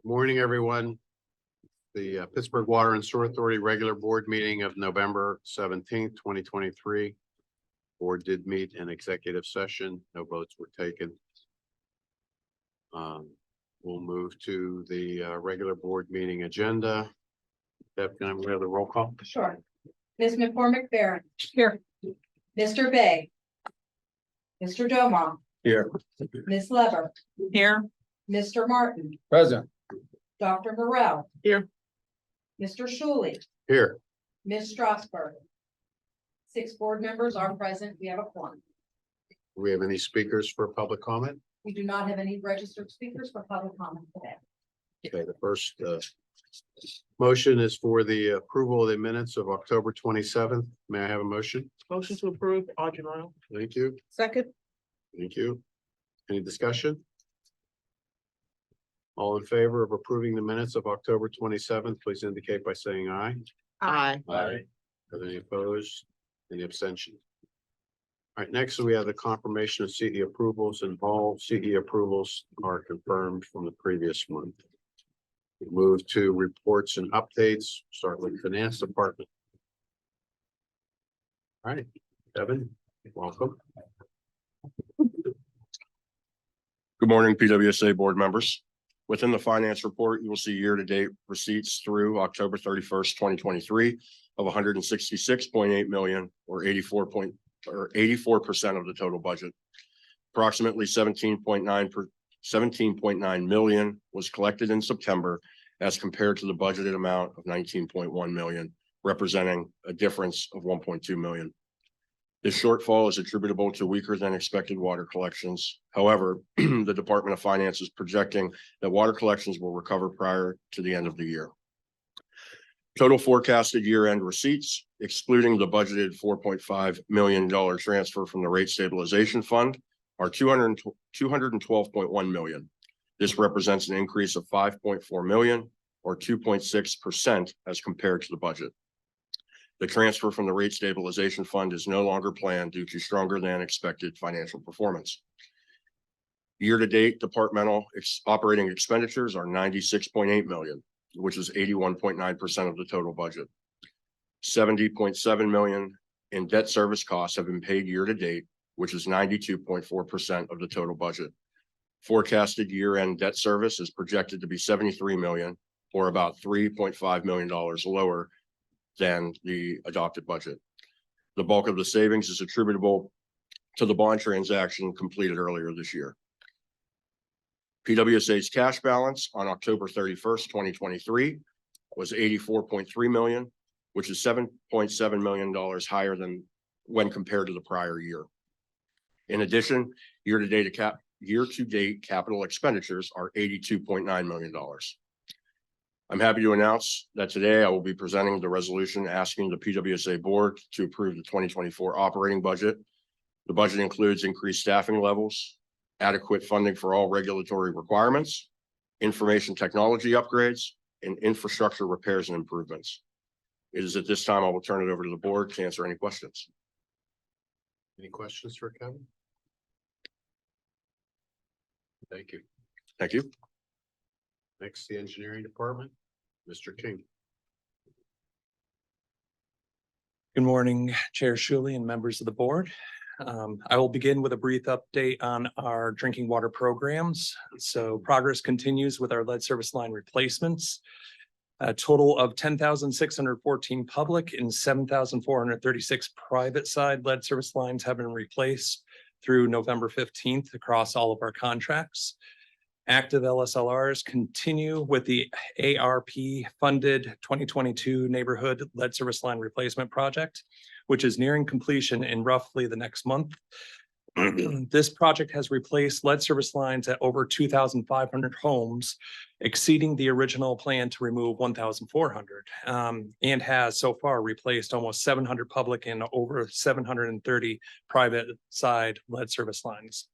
Good morning, everyone. The Pittsburgh Water and Sewer Authority regular board meeting of November 17th, 2023. Board did meet in executive session. No votes were taken. We'll move to the regular board meeting agenda. Deb, can we have the roll call? Sure. Ms. McCormick Barron. Here. Mr. Bay. Mr. Domar. Here. Ms. Lever. Here. Mr. Martin. Present. Dr. Morrell. Here. Mr. Shuley. Here. Ms. Strasburg. 6 board members are present. We have a quorum. Do we have any speakers for public comment? We do not have any registered speakers for public comment today. Okay, the first motion is for the approval of the minutes of October 27th. May I have a motion? Motion to approve, Audrey Royal. Thank you. Second. Thank you. Any discussion? All in favor of approving the minutes of October 27th, please indicate by saying aye. Aye. Are there any opposed? Any abstentions? All right, next we have the confirmation of CE approvals, and all CE approvals are confirmed from the previous month. We move to reports and updates. Start with Finance Department. All right, Evan, welcome. Good morning, PWSA board members. Within the finance report, you will see year-to-date receipts through October 31st, 2023 of 166.8 million or 84% of the total budget. Approximately 17.9 million was collected in September as compared to the budgeted amount of 19.1 million, representing a difference of 1.2 million. This shortfall is attributable to weaker than expected water collections. However, the Department of Finance is projecting that water collections will recover prior to the end of the year. Total forecasted year-end receipts, excluding the budgeted $4.5 million transfer from the rate stabilization fund, are 212.1 million. This represents an increase of 5.4 million or 2.6% as compared to the budget. The transfer from the rate stabilization fund is no longer planned due to stronger than expected financial performance. Year-to-date departmental operating expenditures are 96.8 million, which is 81.9% of the total budget. 70.7 million in debt service costs have been paid year-to-date, which is 92.4% of the total budget. Forecasted year-end debt service is projected to be 73 million, or about $3.5 million lower than the adopted budget. The bulk of the savings is attributable to the bond transaction completed earlier this year. PWSA's cash balance on October 31st, 2023 was 84.3 million, which is $7.7 million higher than when compared to the prior year. In addition, year-to-date capital expenditures are $82.9 million. I'm happy to announce that today I will be presenting the resolution asking the PWSA board to approve the 2024 operating budget. The budget includes increased staffing levels, adequate funding for all regulatory requirements, information technology upgrades, and infrastructure repairs and improvements. It is at this time I will turn it over to the board to answer any questions. Any questions for Kevin? Thank you. Thank you. Next, the engineering department, Mr. King. Good morning, Chair Shuley and members of the board. I will begin with a brief update on our drinking water programs. So progress continues with our lead service line replacements. A total of 10,614 public and 7,436 private side lead service lines have been replaced through November 15th across all of our contracts. Active LSLRs continue with the ARP funded 2022 neighborhood lead service line replacement project, which is nearing completion in roughly the next month. This project has replaced lead service lines at over 2,500 homes, exceeding the original plan to remove 1,400, and has so far replaced almost 700 public and over 730 private side lead service lines.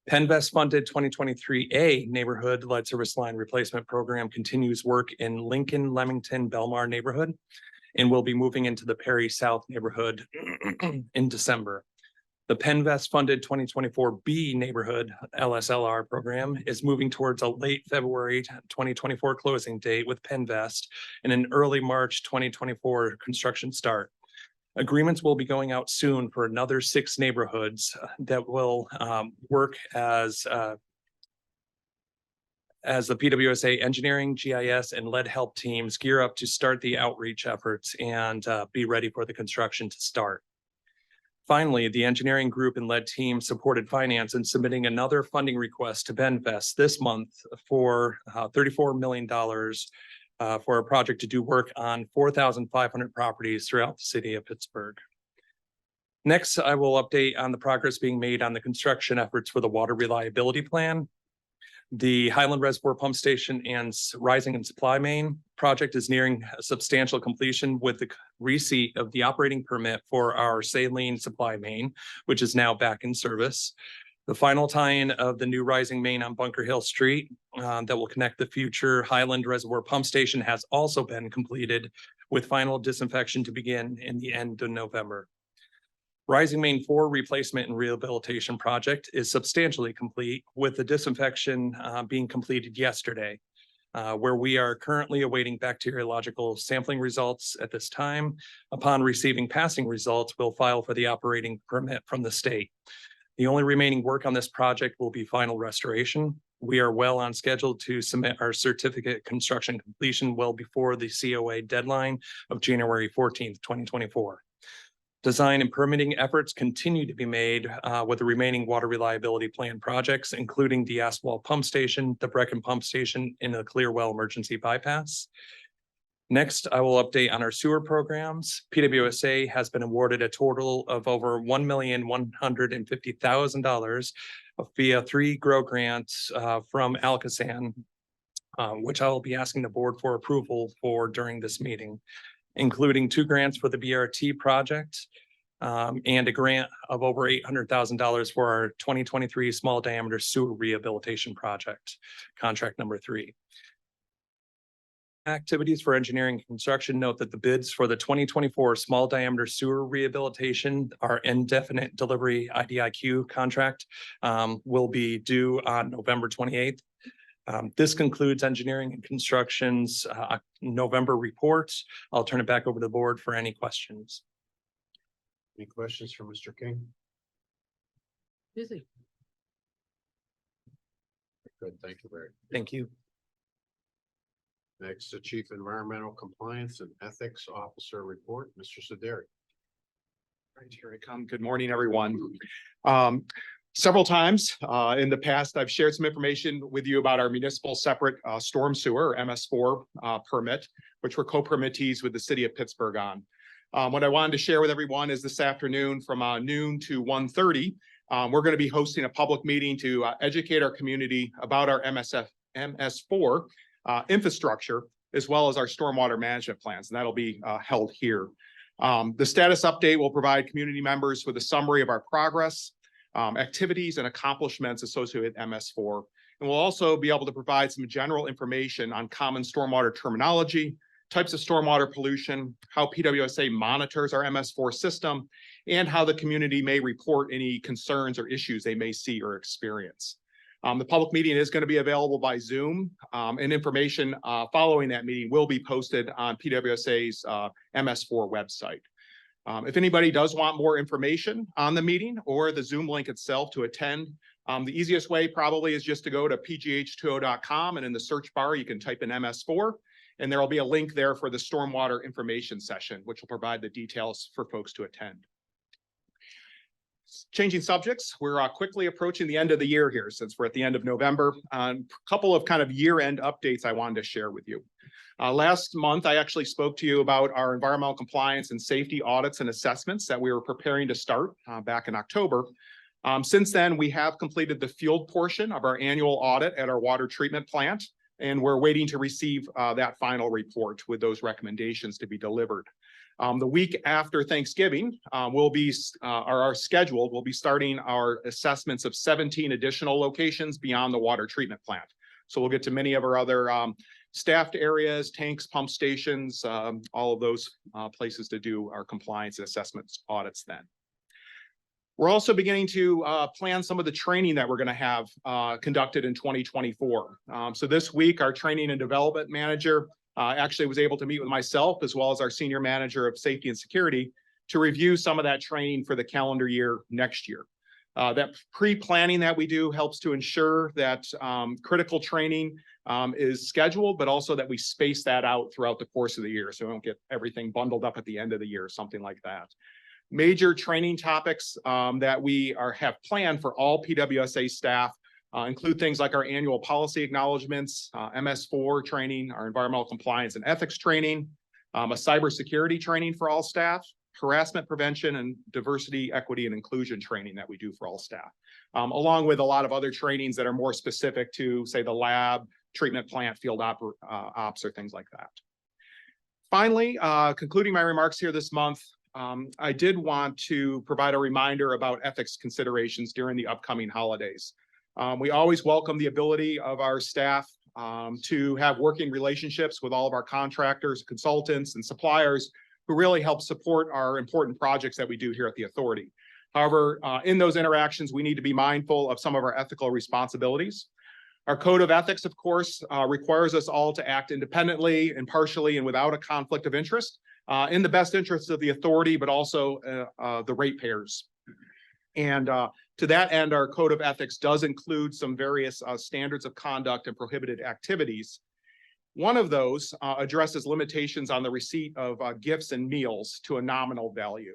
Penvest funded 2023A neighborhood lead service line replacement program continues work in Lincoln, Leamington, Belmar neighborhood, and will be moving into the Perry South neighborhood in December. The Penvest funded 2024 B Neighborhood LSLR program is moving towards a late February 2024 closing date with Penvest and an early March 2024 construction start. Agreements will be going out soon for another 6 neighborhoods that will work as the PWSA engineering, GIS, and lead help teams gear up to start the outreach efforts and be ready for the construction to start. Finally, the engineering group and lead team supported finance in submitting another funding request to Penvest this month for $34 million for a project to do work on 4,500 properties throughout the city of Pittsburgh. Next, I will update on the progress being made on the construction efforts for the water reliability plan. The Highland Reservoir Pump Station and Rising and Supply Main project is nearing substantial completion with the receipt of the operating permit for our saline supply main, which is now back in service. The final tie-in of the new rising main on Bunker Hill Street that will connect the future Highland Reservoir Pump Station has also been completed, with final disinfection to begin in the end of November. Rising Main 4 replacement and rehabilitation project is substantially complete, with the disinfection being completed yesterday, where we are currently awaiting bacteriological sampling results at this time. Upon receiving passing results, we'll file for the operating permit from the state. The only remaining work on this project will be final restoration. We are well on schedule to submit our certificate of construction completion well before the COA deadline of January 14th, 2024. Design and permitting efforts continue to be made with the remaining water reliability plan projects, including the Aswell Pump Station, the Brecken Pump Station, and the Clearwell Emergency Bypass. Next, I will update on our sewer programs. PWSA has been awarded a total of over $1,150,000 via 3 GROW grants from Alcosan, which I will be asking the board for approval for during this meeting, including 2 grants for the BRT project and a grant of over $800,000 for our 2023 small diameter sewer rehabilitation project, contract number 3. Activities for engineering and construction note that the bids for the 2024 small diameter sewer rehabilitation, our indefinite delivery IDIQ contract, will be due on November 28th. This concludes engineering and construction's November reports. I'll turn it back over to the board for any questions. Any questions for Mr. King? Busy. Good, thank you, Barry. Thank you. Next, the Chief Environmental Compliance and Ethics Officer report, Mr. Sederi. Right, here I come. Good morning, everyone. Several times in the past, I've shared some information with you about our municipal separate storm sewer, or MS4 permit, which we're co-permittees with the city of Pittsburgh on. What I wanted to share with everyone is this afternoon from noon to 1:30, we're going to be hosting a public meeting to educate our community about our MS4 infrastructure, as well as our stormwater management plans, and that'll be held here. The status update will provide community members with a summary of our progress, activities and accomplishments associated with MS4. And we'll also be able to provide some general information on common stormwater terminology, types of stormwater pollution, how PWSA monitors our MS4 system, and how the community may report any concerns or issues they may see or experience. The public meeting is going to be available by Zoom, and information following that meeting will be posted on PWSA's MS4 website. If anybody does want more information on the meeting or the Zoom link itself to attend, the easiest way probably is just to go to pgh2o.com, and in the search bar, you can type in MS4, and there will be a link there for the stormwater information session, which will provide the details for folks to attend. Changing subjects, we're quickly approaching the end of the year here, since we're at the end of November. A couple of kind of year-end updates I wanted to share with you. Last month, I actually spoke to you about our environmental compliance and safety audits and assessments that we were preparing to start back in October. Since then, we have completed the field portion of our annual audit at our water treatment plant, and we're waiting to receive that final report with those recommendations to be delivered. The week after Thanksgiving, we'll be starting our assessments of 17 additional locations beyond the water treatment plant. So we'll get to many of our other staffed areas, tanks, pump stations, all of those places to do our compliance and assessments audits then. We're also beginning to plan some of the training that we're going to have conducted in 2024. So this week, our training and development manager actually was able to meet with myself as well as our senior manager of safety and security to review some of that training for the calendar year next year. That pre-planning that we do helps to ensure that critical training is scheduled, but also that we space that out throughout the course of the year. So we don't get everything bundled up at the end of the year, something like that. Major training topics that we have planned for all PWSA staff include things like our annual policy acknowledgements, MS4 training, our environmental compliance and ethics training, a cybersecurity training for all staff, harassment prevention, and diversity, equity, and inclusion training that we do for all staff, along with a lot of other trainings that are more specific to, say, the lab, treatment plant, field ops, or things like that. Finally, concluding my remarks here this month, I did want to provide a reminder about ethics considerations during the upcoming holidays. We always welcome the ability of our staff to have working relationships with all of our contractors, consultants, and suppliers who really help support our important projects that we do here at the authority. However, in those interactions, we need to be mindful of some of our ethical responsibilities. Our code of ethics, of course, requires us all to act independently, impartially, and without a conflict of interest in the best interests of the authority, but also the ratepayers. And to that end, our code of ethics does include some various standards of conduct and prohibited activities. One of those addresses limitations on the receipt of gifts and meals to a nominal value.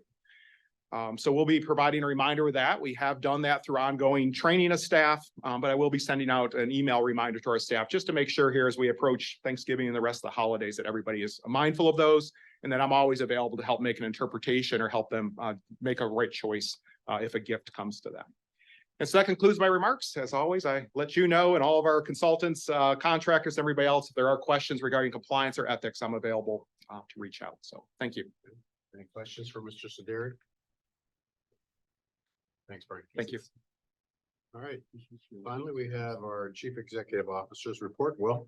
So we'll be providing a reminder of that. We have done that through ongoing training of staff, but I will be sending out an email reminder to our staff just to make sure here as we approach Thanksgiving and the rest of the holidays that everybody is mindful of those, and that I'm always available to help make an interpretation or help them make a right choice if a gift comes to them. And so that concludes my remarks. As always, I let you know and all of our consultants, contractors, everybody else, if there are questions regarding compliance or ethics, I'm available to reach out. So thank you. Any questions for Mr. Saderi? Thanks, Frank. Thank you. All right. Finally, we have our Chief Executive Officer's report. Will?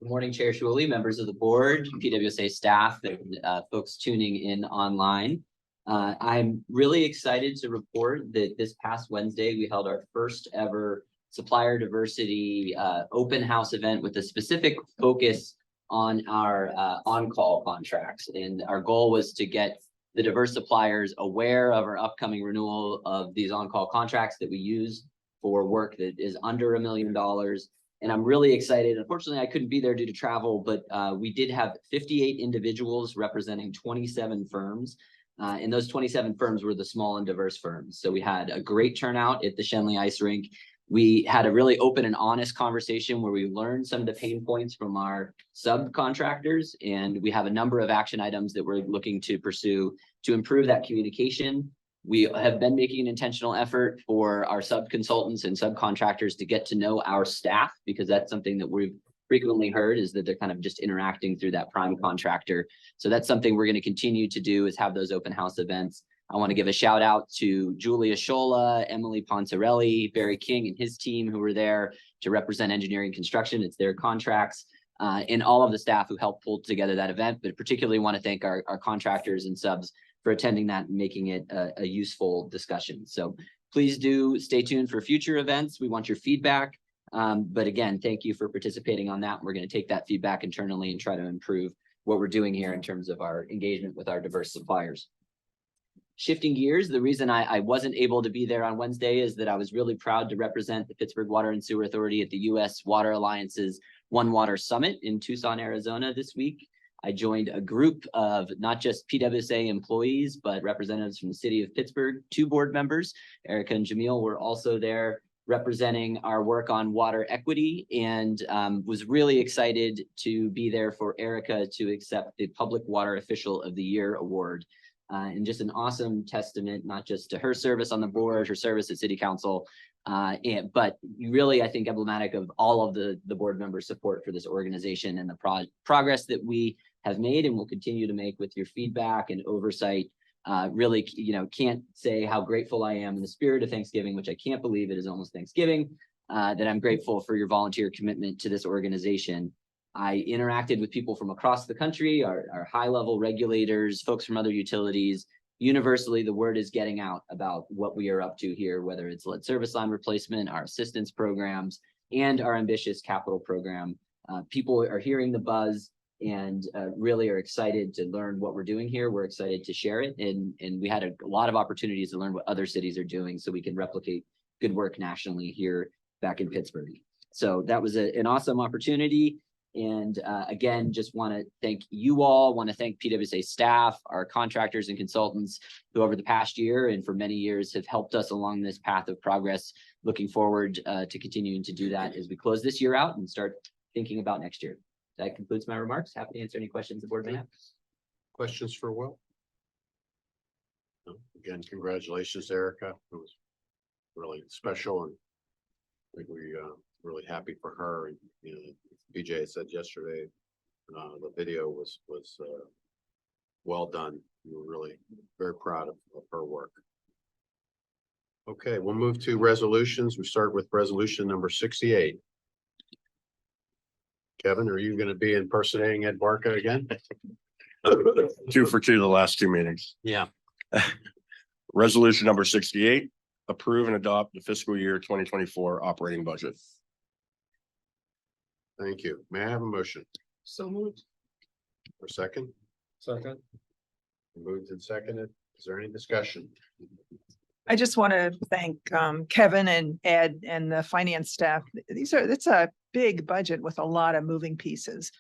Good morning, Chair Shuley, members of the board, PWSA staff, and folks tuning in online. I'm really excited to report that this past Wednesday, we held our first ever supplier diversity open house event with a specific focus on our on-call contracts. And our goal was to get the diverse suppliers aware of our upcoming renewal of these on-call contracts that we use for work that is under $1 million. And I'm really excited. Unfortunately, I couldn't be there due to travel, but we did have 58 individuals representing 27 firms. And those 27 firms were the small and diverse firms. So we had a great turnout at the Shenley Ice Rink. We had a really open and honest conversation where we learned some of the pain points from our subcontractors. And we have a number of action items that we're looking to pursue to improve that communication. We have been making an intentional effort for our sub-consultants and subcontractors to get to know our staff, because that's something that we've frequently heard is that they're kind of just interacting through that prime contractor. So that's something we're going to continue to do, is have those open house events. I want to give a shout out to Julia Schola, Emily Pontarelli, Barry King and his team who were there to represent engineering construction. It's their contracts, and all of the staff who helped pull together that event, but particularly want to thank our contractors and subs for attending that and making it a useful discussion. So please do stay tuned for future events. We want your feedback. But again, thank you for participating on that. We're going to take that feedback internally and try to improve what we're doing here in terms of our engagement with our diverse suppliers. Shifting gears, the reason I wasn't able to be there on Wednesday is that I was really proud to represent the Pittsburgh Water and Sewer Authority at the U.S. Water Alliance's One Water Summit in Tucson, Arizona this week. I joined a group of not just PWSA employees, but representatives from the city of Pittsburgh. 2 board members, Erica and Jamil, were also there representing our work on water equity, and was really excited to be there for Erica to accept the Public Water Official of the Year award. And just an awesome testament, not just to her service on the board, her service at City Council, but really, I think, emblematic of all of the board members' support for this organization and the progress that we have made and will continue to make with your feedback and oversight. Really, can't say how grateful I am in the spirit of Thanksgiving, which I can't believe it is almost Thanksgiving, that I'm grateful for your volunteer commitment to this organization. I interacted with people from across the country, our high-level regulators, folks from other utilities, universally, the word is getting out about what we are up to here, whether it's lead service line replacement, our assistance programs, and our ambitious capital program. People are hearing the buzz and really are excited to learn what we're doing here. We're excited to share it, and we had a lot of opportunities to learn what other cities are doing so we can replicate good work nationally here back in Pittsburgh. So that was an awesome opportunity. And again, just want to thank you all, want to thank PWSA staff, our contractors and consultants who over the past year and for many years have helped us along this path of progress. Looking forward to continuing to do that as we close this year out and start thinking about next year. That concludes my remarks. Happy to answer any questions the board may have. Questions for Will? No? Again, congratulations, Erica. It was really special, and I think we really happy for her. And you know, BJ said yesterday, the video was well done. We were really very proud of her work. Okay, we'll move to resolutions. We start with resolution number 68. Kevin, are you going to be impersonating Ed Barca again? 2 for 2 the last 2 meetings. Yeah. Resolution number 68, approve and adopt the fiscal year 2024 operating budget. Thank you. May I have a motion? So moved. For a second? Second. Moved and seconded. Is there any discussion? I just want to thank Kevin and Ed and the finance staff. It's a big budget with a lot of moving pieces.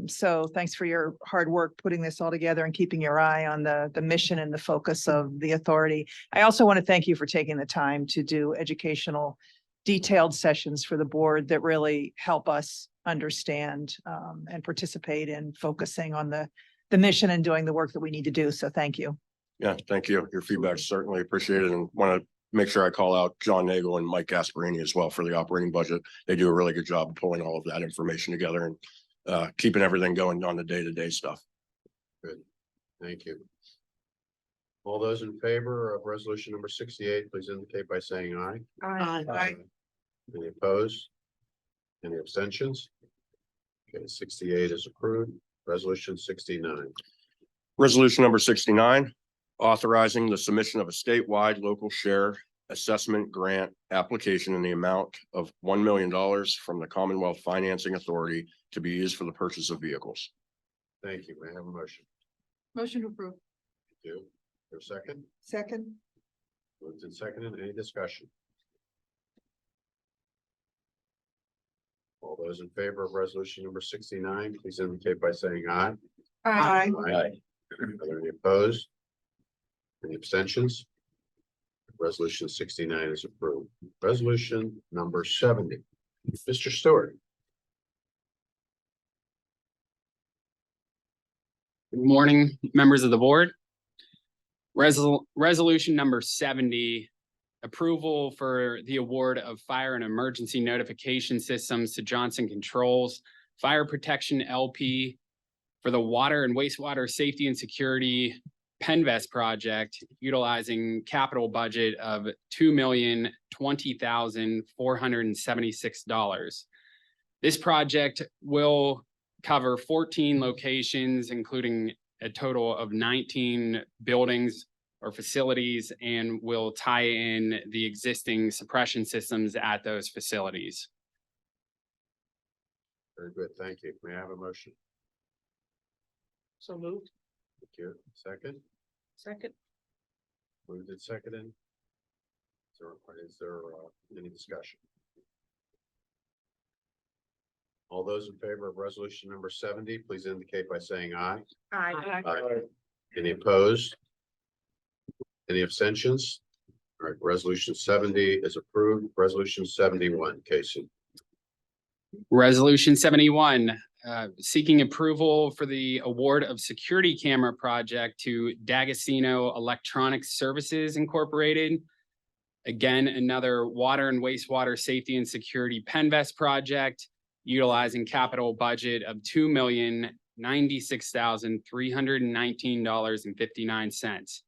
So thanks for your hard work putting this all together and keeping your eye on the mission and the focus of the authority. I also want to thank you for taking the time to do educational, detailed sessions for the board that really help us understand and participate in focusing on the mission and doing the work that we need to do. So thank you. Yeah, thank you. Your feedback is certainly appreciated, and want to make sure I call out John Nagel and Mike Gasparini as well for the operating budget. They do a really good job of pulling all of that information together and keeping everything going on the day-to-day stuff. Good. Thank you. All those in favor of resolution number 68, please indicate by saying aye. Aye. Any opposed? Any abstentions? Okay, 68 is approved. Resolution 69. Resolution number 69, authorizing the submission of a statewide local share assessment grant application in the amount of $1 million from the Commonwealth Financing Authority to be used for the purchase of vehicles. Thank you. May I have a motion? Motion to approve. Thank you. Your second? Second. Moved and seconded. Any discussion? All those in favor of resolution number 69, please indicate by saying aye. Aye. Are there any opposed? Any abstentions? Resolution 69 is approved. Resolution number 70. Mr. Stewart. Good morning, members of the board. Resolution number 70, approval for the award of fire and emergency notification systems to Johnson Controls, Fire Protection LP for the water and wastewater safety and security Penvest project, utilizing capital budget of $2,020,476. This project will cover 14 locations, including a total of 19 buildings or facilities, and will tie in the existing suppression systems at those facilities. Very good. Thank you. May I have a motion? So moved. Thank you. Second? Second. Moved and seconded. Is there any discussion? All those in favor of resolution number 70, please indicate by saying aye. Aye. Any opposed? Any abstentions? All right, resolution 70 is approved. Resolution 71, Casey. Resolution 71, seeking approval for the award of security camera project to D'Agostino Electronic Services Incorporated. Again, another water and wastewater safety and security Penvest project, utilizing capital budget of $2,096,319.59.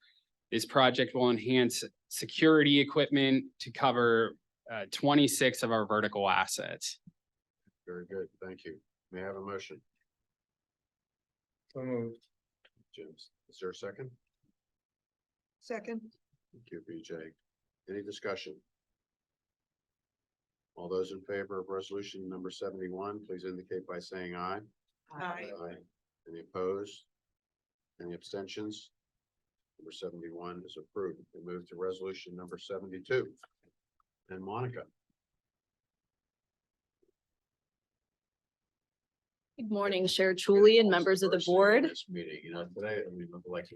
This project will enhance security equipment to cover 26 of our vertical assets. Very good. Thank you. May I have a motion? So moved. James, is there a second? Second. Thank you, BJ. Any discussion? All those in favor of resolution number 71, please indicate by saying aye. Aye. Any opposed? Any abstentions? Number 71 is approved. We move to resolution number 72. And Monica. Good morning, Chair Chuli and members of the First thing in board. This meeting, today, like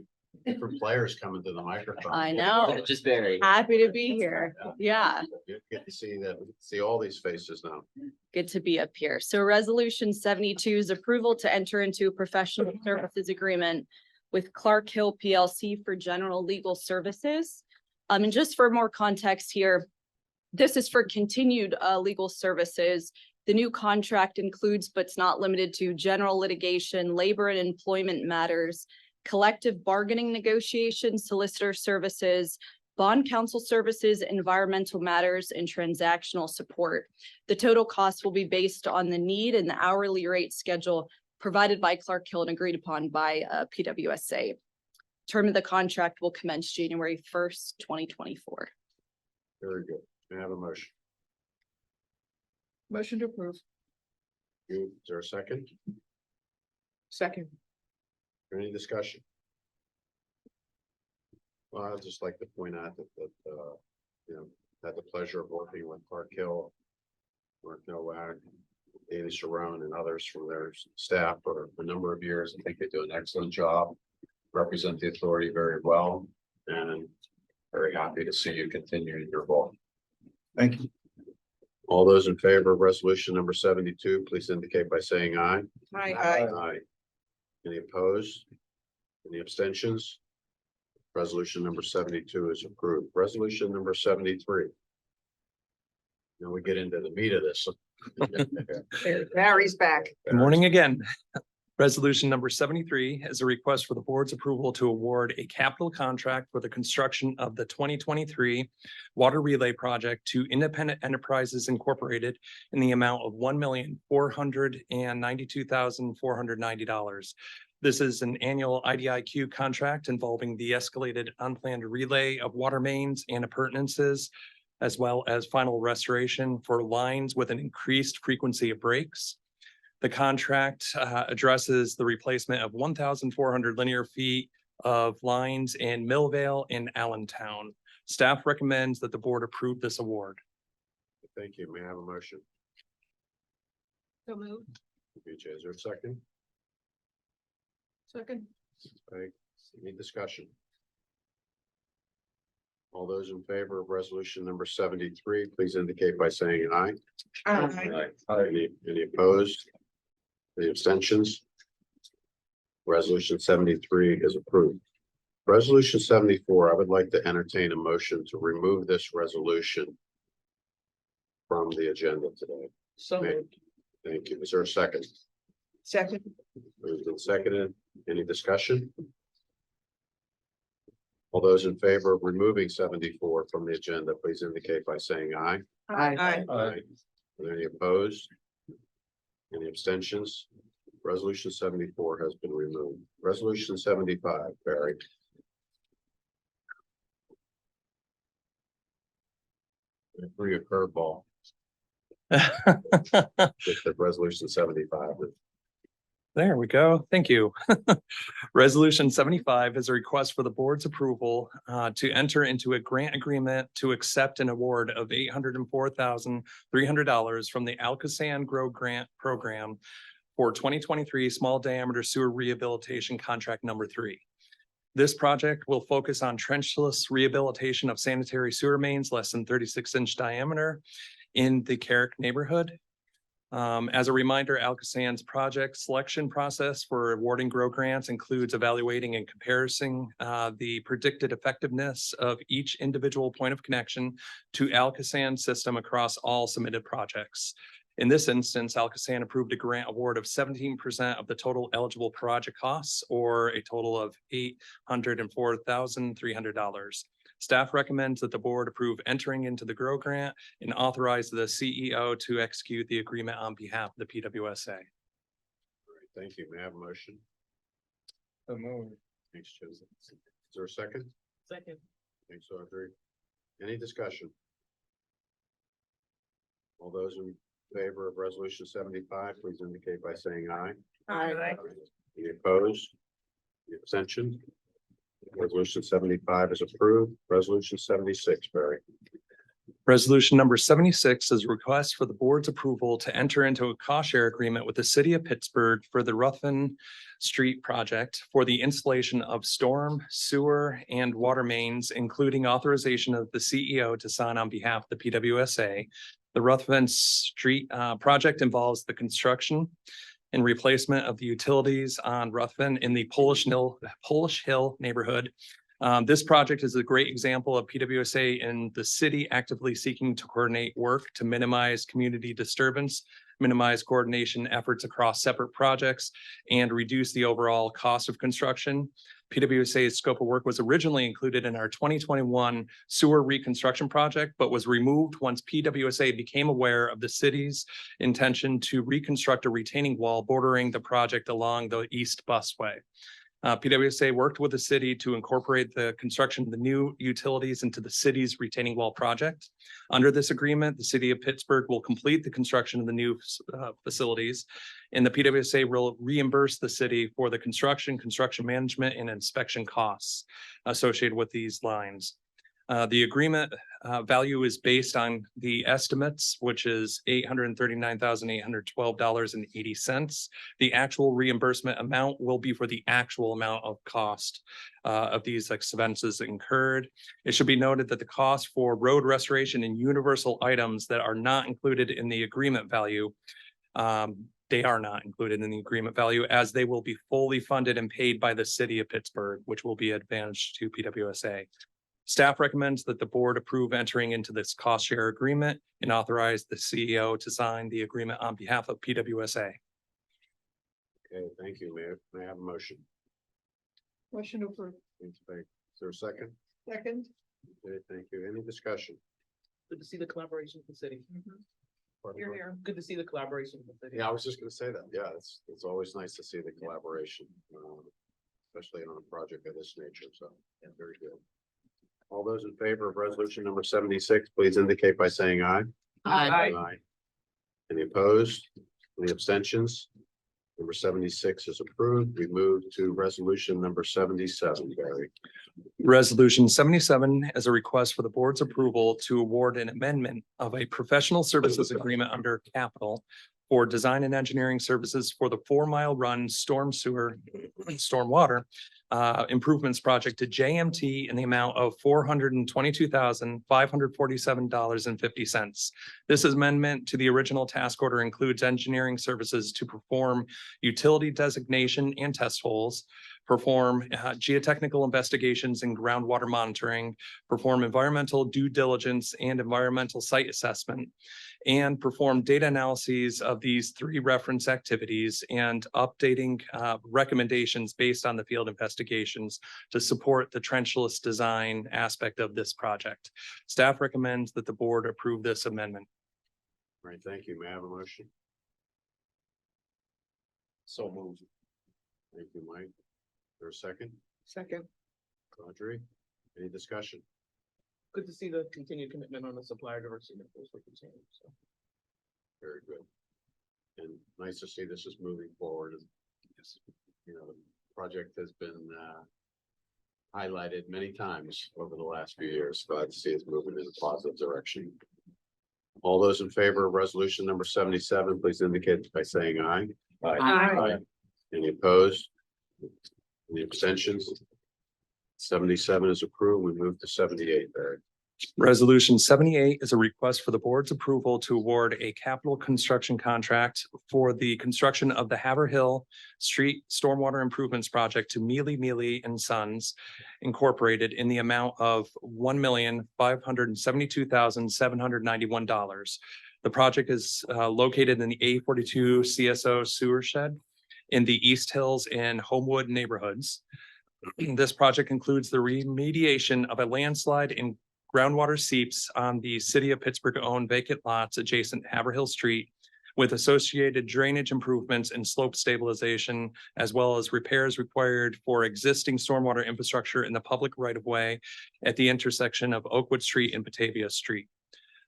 different players coming to the microphone. I know. Just very. Happy to be here. Yeah, You get to see all these faces now. good to be up here. So Resolution 72 is approval to enter into a professional services agreement with Clark Hill PLC for general legal services. And just for more context here, this is for continued legal services. The new contract includes, but it's not limited to, general litigation, labor and employment matters, collective bargaining negotiations, solicitor services, bond counsel services, environmental matters, and transactional support. The total cost will be based on the need and the hourly rate schedule provided by Clark Hill and agreed upon by PWSA. Term of the contract will commence January 1st, 2024. Very good. May I have a motion? Motion to approve. Is there a second? Second. Any discussion? Well, I'd just like to point out that, had the pleasure of working with Clark Hill, Mark Nowak, David Sharon, and others from their staff for a number of years. I think they do an excellent job, represent the authority very well, and very happy to see you continue your role. Thank you. All those in favor of resolution number 72, please indicate by saying aye. Aye. Any opposed? Any abstentions? Resolution number 72 is approved. Resolution number 73. Now we get into the meat of this. Barry's back. Good morning again. Resolution number 73 is a request for the board's approval to award a capital contract for the construction of the 2023 water relay project to Independent Enterprises Incorporated in the amount of $1,492,490. This is an annual IDIQ contract involving the escalated unplanned relay of water mains and appurtenances, as well as final restoration for lines with an increased frequency of breaks. The contract addresses the replacement of 1,400 linear feet of lines in Millvale and Allentown. Staff recommends that the board approve this award. Thank you. May I have a motion? So moved. BJ, is there a second? Second. Any discussion? All those in favor of resolution number 73, please indicate by saying aye. Aye. Any opposed? Any abstentions? Resolution 73 is approved. Resolution 74, I would like to entertain a motion to remove this resolution from the agenda today. So moved. Thank you. Is there a second? Second. Moved and seconded. Any discussion? All those in favor of removing 74 from the agenda, please indicate by saying aye. Aye. Are there any opposed? Any abstentions? Resolution 74 has been removed. Resolution 75, Barry. I threw you a curveball with the resolution 75. There we go. Thank you. Resolution 75 is a request for the board's approval to enter into a grant agreement to accept an award of $804,300 from the Alcoasand Grow Grant Program for 2023 small diameter sewer rehabilitation contract number 3. This project will focus on trenchless rehabilitation of sanitary sewer mains less than 36-inch diameter in the Carrick neighborhood. As a reminder, Alcoasand's project selection process for awarding GROW grants includes evaluating and comparing the predicted effectiveness of each individual point of connection to Alcoasand system across all submitted projects. In this instance, Alcoasand approved a grant award of 17% of the total eligible project costs, or a total of $804,300. Staff recommends that the board approve entering into the GROW grant and authorize the CEO to execute the agreement on behalf of the PWSA. Thank you. May I have a motion? So moved. Thanks, Joseph. Is there a second? Second. Thanks, Audrey. Any discussion? All those in favor of resolution 75, please indicate by saying aye. Aye. Any opposed? Any abstention? Resolution 75 is approved. Resolution 76, Barry. Resolution number 76 is a request for the board's approval to enter into a cost share agreement with the city of Pittsburgh for the Ruthven Street project for the installation of storm, sewer, and water mains, including authorization of the CEO to sign on behalf of the PWSA. The Ruthven Street project involves the construction and replacement of the utilities on Ruthven in the Polish Hill neighborhood. This project is a great example of PWSA in the city actively seeking to coordinate work to minimize community disturbance, minimize coordination efforts across separate projects, and reduce the overall cost of construction. PWSA's scope of work was originally included in our 2021 sewer reconstruction project, but was removed once PWSA became aware of the city's intention to reconstruct a retaining wall bordering the project along the East Busway. PWSA worked with the city to incorporate the construction of the new utilities into the city's retaining wall project. Under this agreement, the city of Pittsburgh will complete the construction of the new facilities, and the PWSA will reimburse the city for the construction management, and inspection costs associated with these lines. The agreement value is based on the estimates, which is $839,812.80. The actual reimbursement amount will be for the actual amount of cost of these expenses incurred. It should be noted that the cost for road restoration and universal items that are not included in the agreement value, they are not included in the agreement value, as they will be fully funded and paid by the city of Pittsburgh, which will be an advantage to PWSA. Staff recommends that the board approve entering into this cost share agreement and authorize the CEO to sign the agreement on behalf of PWSA. Okay, thank you, Mayor. May I have a motion? Motion to approve. Thanks, Barry. Is there a second? Second. Okay, thank you. Any discussion? Good to see the collaboration with the city. Pardon, Here, Barry? here. Good to see the collaboration with the city. Yeah, I was just gonna say that. Yeah, it's always nice to see the collaboration, especially on a project of this nature. So, yeah, very good. All those in favor of resolution number 76, please indicate by saying aye. Aye. Any opposed? Any abstentions? Number 76 is approved. We move to resolution number 77, Barry. Resolution 77 is a request for the board's approval to award an amendment of a professional services agreement under capital for design and engineering services for the 4 Mile Run storm sewer, stormwater improvements project to JMT in the amount of $422,547.50. This amendment to the original task order includes engineering services to perform utility designation and test holes, perform geotechnical investigations and groundwater monitoring, perform environmental due diligence and environmental site assessment, and perform data analyses of these 3 reference activities and updating recommendations based on the field investigations to support the trenchless design aspect of this project. Staff recommends that the board approve this amendment. All right, thank you. May I have a motion? So moved. Thank you, Mike. Is there a second? Second. Audrey, any discussion? Good to see the continued commitment on the supplier diversity. So. Very good. And nice to see this is moving forward. And you know, the project has been highlighted many times over the last few years. Glad to see it's moving in a positive direction. All those in favor of resolution number 77, please indicate by saying aye. Aye. Any opposed? Any abstentions? 77 is approved. We move to 78, Barry. Resolution 78 is a request for the board's approval to award a capital construction contract for the construction of the Haverhill Street Stormwater Improvements Project to Mealy and Sons Incorporated in the amount of $1,572,791. The project is located in the A42 CSO sewer shed in the East Hills and Homewood neighborhoods. This project includes the remediation of a landslide in groundwater seeps on the city of Pittsburgh owned vacant lots adjacent to Haverhill Street, with associated drainage improvements and slope stabilization, as well as repairs required for existing stormwater infrastructure in the public right of way at the intersection of Oakwood Street and Batavia Street.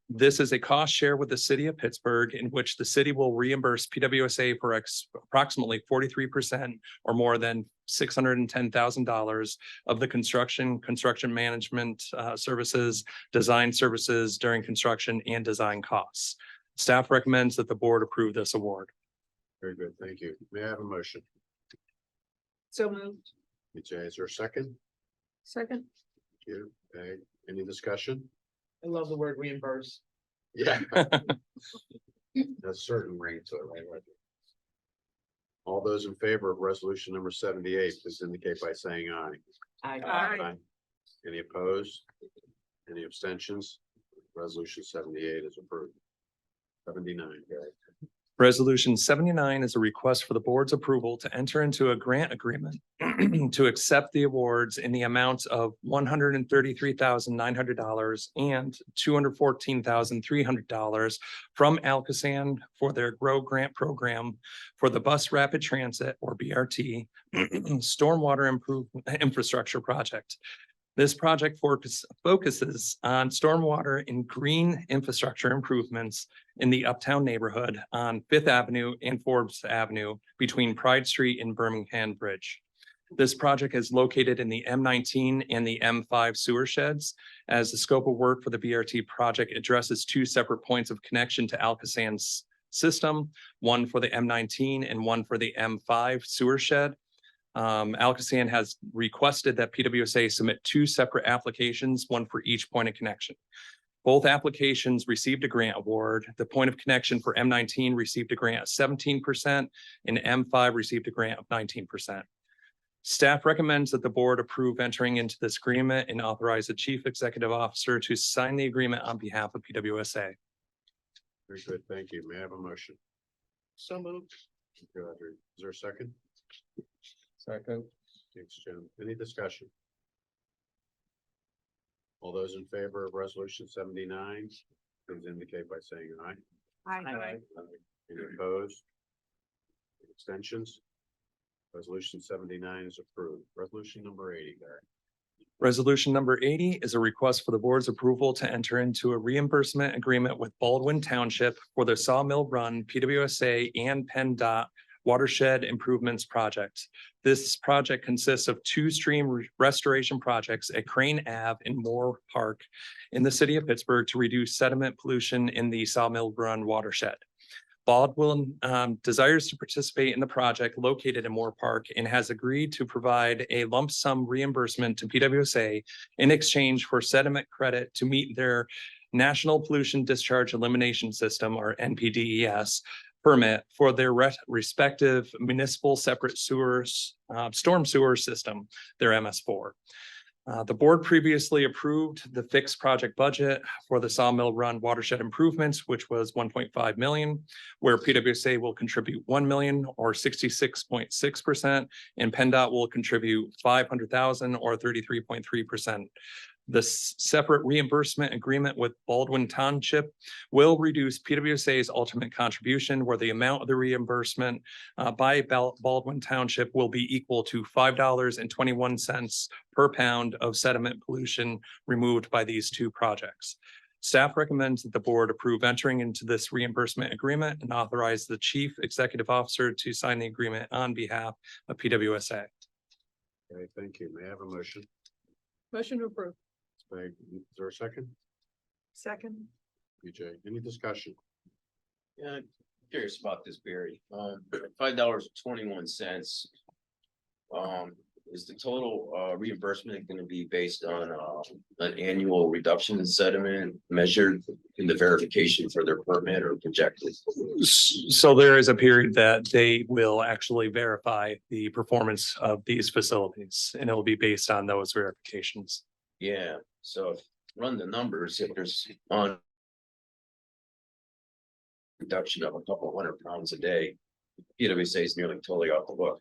This is a cost share with the city of Pittsburgh, in which the city will reimburse PWSA for approximately 43% or more than $610,000 of the construction management services, design services during construction and design costs. Staff recommends that the board approve this award. Very good, thank you. May I have a motion? So moved. BJ, is there a second? Second. Thank you. Okay, any discussion? I love the word reimburse. Yeah. A certain ring to it, right? All those in favor of resolution number 78, please indicate by saying aye. Aye. Any opposed? Any abstentions? Resolution 78 is approved. 79, Gary. Resolution 79 is a request for the board's approval to enter into a grant agreement to accept the awards in the amounts of $133,900 and $214,300 from Alcoasand for their GROW Grant Program for the Bus Rapid Transit, or BRT, Stormwater Infrastructure Project. This project focuses on stormwater and green infrastructure improvements in the Uptown neighborhood on Fifth Avenue and Forbes Avenue between Pride Street and Birmingham Bridge. This project is located in the M19 and the M5 sewer sheds, as the scope of work for the BRT project addresses two separate points of connection to Alcoasand's system, one for the M19 and one for the M5 sewer shed. Alcoasand has requested that PWSA submit two separate applications, one for each point of connection. Both applications received a grant award. The point of connection for M19 received a grant of 17% and M5 received a grant of 19%. Staff recommends that the board approve entering into this agreement and authorize the chief executive officer to sign the agreement on behalf of PWSA. Very good, thank you. May I have a motion? So moved. Thank you, Audrey. Is there a second? Second. Thanks, Jim. Any discussion? All those in favor of resolution 79, please indicate by saying aye. Aye. Any opposed? Extensions? Resolution 79 is approved. Resolution number 80, Gary. Resolution number 80 is a request for the board's approval to enter into a reimbursement agreement with Baldwin Township for the Sawmill Run PWSA and PennDOT Watershed Improvements Project. This project consists of two stream restoration projects at Crane Ave and Moore Park in the city of Pittsburgh to reduce sediment pollution in the Sawmill Run watershed. Baldwin desires to participate in the project located in Moore Park and has agreed to provide a lump sum reimbursement to PWSA in exchange for sediment credit to meet their National Pollution Discharge Elimination System, or NPDES, permit for their respective municipal separate sewers, storm sewer system, their MS4. The board previously approved the fixed project budget for the Sawmill Run watershed improvements, which was 1.5 million, where PWSA will contribute 1 million or 66.6%, and PennDOT will contribute 500,000 or 33.3%. The separate reimbursement agreement with Baldwin Township will reduce PWSA's ultimate contribution, where the amount of the reimbursement by Baldwin Township will be equal to $5.21 per pound of sediment pollution removed by these two projects. Staff recommends that the board approve entering into this reimbursement agreement and authorize the chief executive officer to sign the agreement on behalf of PWSA. Okay, thank you. May I have a motion? Motion to approve. Is there a second? Second. BJ, any discussion? Yeah, curious about this, Barry. $5.21. Is the total reimbursement going to be based on an annual reduction in sediment measured in the verification for their permit, or projected? So there is a period that they will actually verify the performance of these facilities, and it will be based on those verifications. Yeah, so run the numbers, if there's on reduction of a couple 100 pounds a day, PWSA is nearly totally off the hook.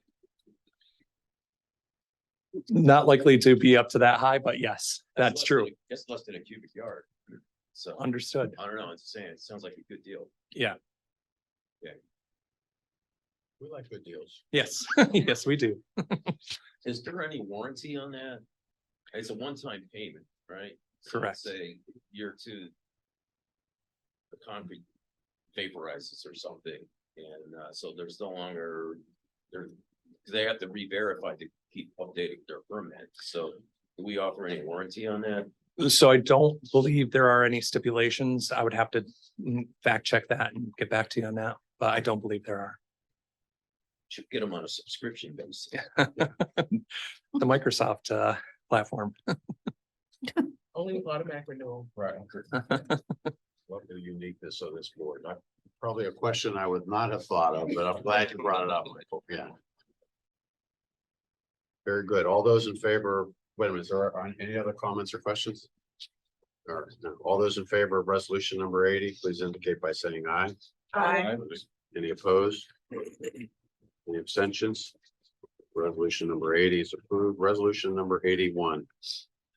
Not likely to be up to that high, but yes, that's true. It's less than a cubic yard. So Understood. I don't know, it's saying, it sounds like a good deal. Yeah. We like good deals. Yes, yes, we do. Is there any warranty on that? It's a one-time payment, right? So let's Correct. Say year two. The concrete vaporizes or something, and so there's no longer, they have to re-verify to keep updating their permit, so do we offer any warranty on that? So I don't believe there are any stipulations. I would have to fact check that and get back to you on that, but I don't believe there are. Should get them on a subscription basis. The Microsoft platform. Only with automatic renewal. Right. Love the uniqueness of this board. Probably a question I would not have thought of, but I'm glad you brought it up, Michael. Yeah. Very good. All those in favor, wait a minute, is there any other comments or questions? All right, no. All those in favor of resolution number 80, please indicate by saying aye. Aye. Any opposed? Any abstentions? Resolution number 80 is approved. Resolution number 81.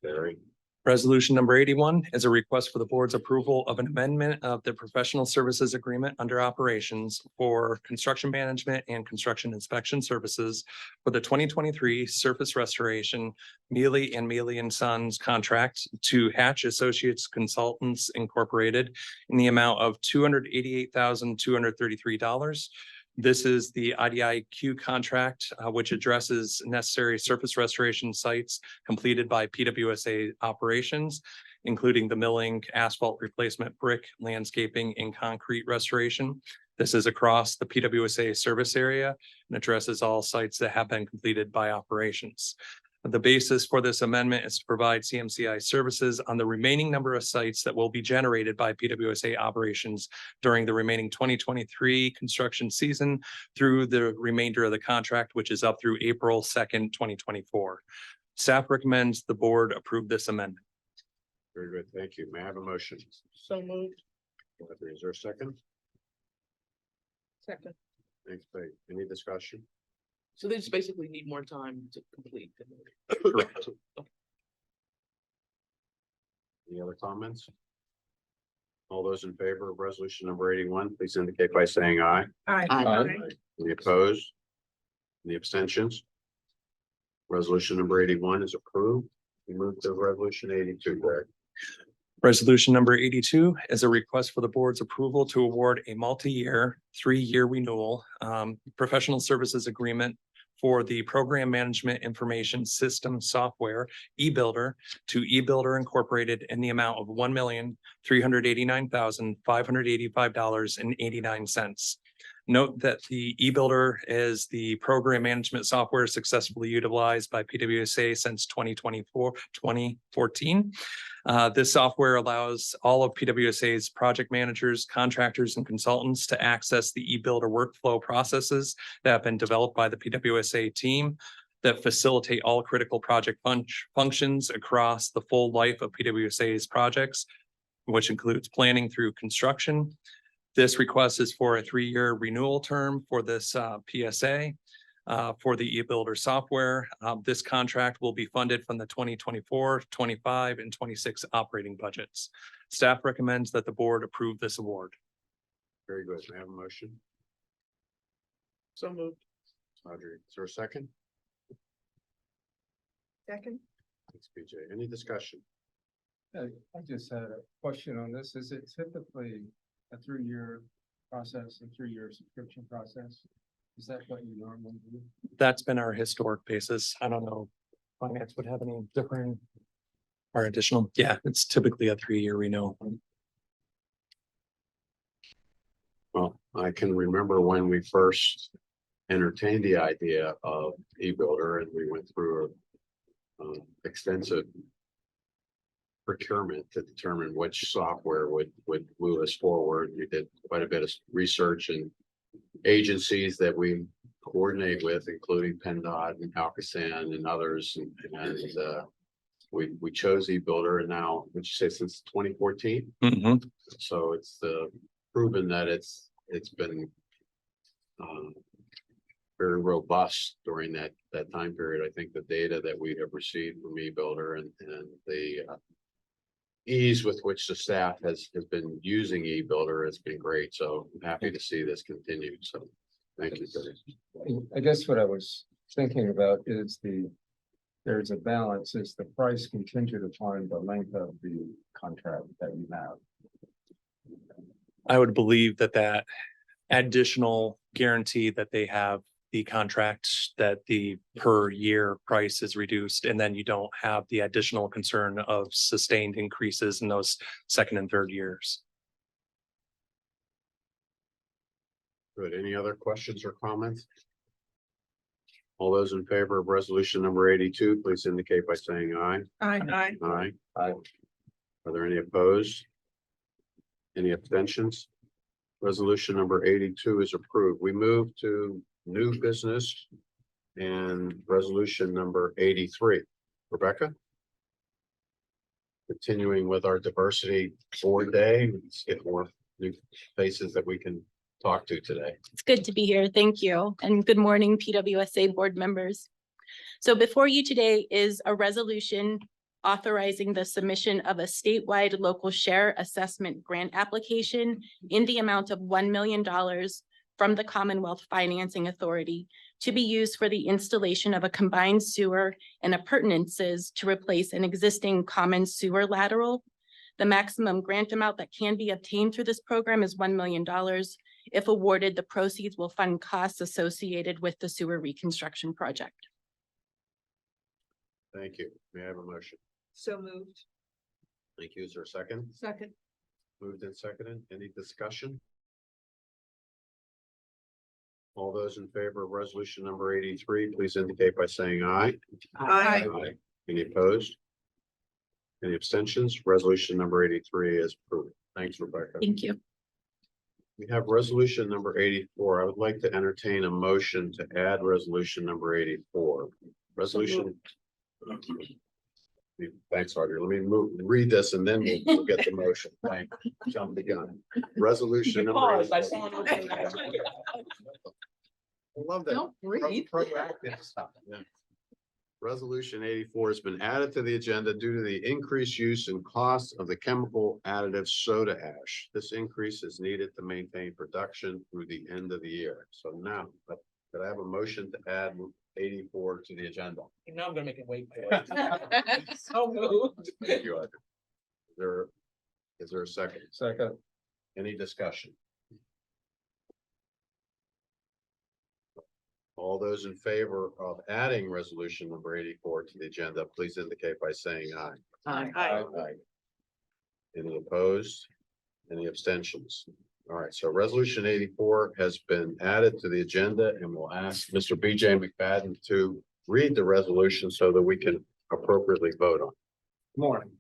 Barry. Resolution number 81 is a request for the board's approval of an amendment of the professional services agreement under operations for construction management and construction inspection services for the 2023 surface restoration Mealy and Mealy and Sons contract to Hatch Associates Consultants Incorporated in the amount of $288,233. This is the IDIQ contract, which addresses necessary surface restoration sites completed by PWSA operations, including the milling, asphalt replacement, brick, landscaping, and concrete restoration. This is across the PWSA service area and addresses all sites that have been completed by operations. The basis for this amendment is to provide CMCI services on the remaining number of sites that will be generated by PWSA operations during the remaining 2023 construction season through the remainder of the contract, which is up through April 2nd, 2024. Staff recommends the board approve this amendment. Very good. Thank you. May I have a motion? So moved. Is there a second? Second. Thanks, Pete. Any discussion? So they just basically need more time to complete. Correct. Any other comments? All those in favor of resolution number 81, please indicate by saying aye. Aye. Any opposed? Any abstentions? Resolution number 81 is approved. We move to resolution 82, Greg. Resolution number 82 is a request for the board's approval to award a multi-year, 3-year renewal professional services agreement for the Program Management Information System Software eBuilder to eBuilder Incorporated in the amount of $1,389,585.89. Note that the eBuilder is the program management software successfully utilized by PWSA since 2014. This software allows all of PWSA's project managers, contractors, and consultants to access the eBuilder workflow processes that have been developed by the PWSA team that facilitate all critical project functions across the full life of PWSA's projects, which includes planning through construction. This request is for a 3-year renewal term for this PSA. For the eBuilder software. This contract will be funded from the 2024, 25, and 26 operating budgets. Staff recommends that the board approve this award. Very good. May I have a motion? So moved. Audrey, is there a second? Second. Thanks, PJ. Any discussion? I just had a question on this. Is it typically a 3-year process, a 3-year subscription process? Is that what you normally do? That's been our historic basis. I don't know. if Finance would have any different or additional. Yeah, it's typically a 3-year renewal. Well, I can remember when we first entertained the idea of eBuilder and we went through a extensive procurement to determine which software would move us forward. We did quite a bit of research and agencies that we coordinate with, including PennDOT and Alcosan and others. And we chose eBuilder, and now, would you say since 2014? So it's proven that it's been very robust during that time period. I think the data that we have received from eBuilder and the ease with which the staff has been using e-builder has been great. So I'm happy to see this continue. So thank you. for this. I guess what I was thinking about is there's a balance, is the price contingent upon the length of the contract that you have? I would believe that that additional guarantee that they have the contract, that the per year price is reduced, and then you don't have the additional concern of sustained increases in those second and third years. Good. Any other questions or comments? All those in favor of resolution number 82, please indicate by saying aye. Aye. Aye. Aye. Are there any opposed? Any abstentions? Resolution number 82 is approved. We move to new business and resolution number 83. Rebecca? Continuing with our diversity board day, let's get more new faces that we can talk to today. It's good to be here. Thank you. And good morning, PWSA board members. So before you today is a resolution authorizing the submission of a statewide local share assessment grant application in the amount of $1 million from the Commonwealth Financing Authority to be used for the installation of a combined sewer and appurtenances to replace an existing common sewer lateral. The maximum grant amount that can be obtained through this program is $1 million. If awarded, the proceeds will fund costs associated with the sewer reconstruction project. Thank you. May I have a motion? So moved. Thank you. Is there a second? Second. Moved and seconded. Any discussion? All those in favor of resolution number 83, please indicate by saying aye. Aye. Any opposed? Any abstentions? Resolution number 83 is approved. Thanks, Rebecca. Thank you. We have resolution number 84. I would like to entertain a motion to add resolution number 84. Resolution. Thanks, Audrey. Let me read this and then we'll get the motion. Thank you. Jump the gun. Resolution number. 84. I love that. Don't breathe. Proactive stuff. Yeah. Resolution 84 has been added to the agenda due to the increased use and cost of the chemical additive soda ash. This increase is needed to maintain production through the end of the year. So now, could I have a motion to add 84 to the agenda? Now I'm gonna make it wait. So moved. Thank you, Audrey. Is there a second? Second. Any discussion? All those in favor of adding resolution number 84 to the agenda, please indicate by saying aye. Aye. Any opposed? Any abstentions? All right, so resolution 84 has been added to the agenda and we'll ask Mr. BJ McFadden to read the resolution so that we can appropriately vote on. Morning.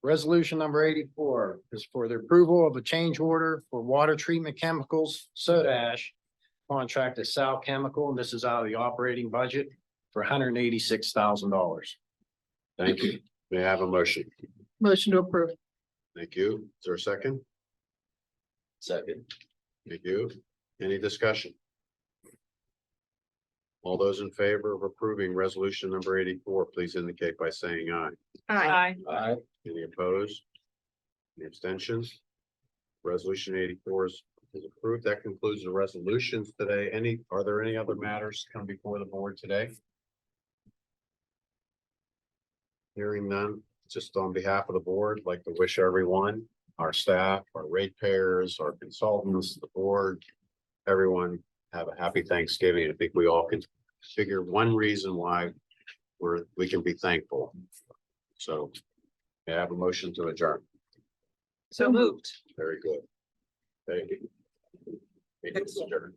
Resolution number 84 is for the approval of a change order for water treatment chemicals, soda ash. Contract to Sal Chemical, and this is out of the operating budget for $186,000. Thank you. May I have a motion? Motion to approve. Thank you. Is there a second? Second. Thank you. Any discussion? All those in favor of approving resolution number 84, please indicate by saying aye. Aye. Aye. Any opposed? Any abstentions? Resolution 84 is approved. That concludes the resolutions today. Are there any other matters to come before the board today? Hearing none, just on behalf of the board, I'd like to wish everyone, our staff, our ratepayers, our consultants, the board, everyone have a happy Thanksgiving. I think we all can figure one reason why we can be thankful. So may I have a motion to adjourn? So moved. Very good. Thank you. Meeting is adjourned.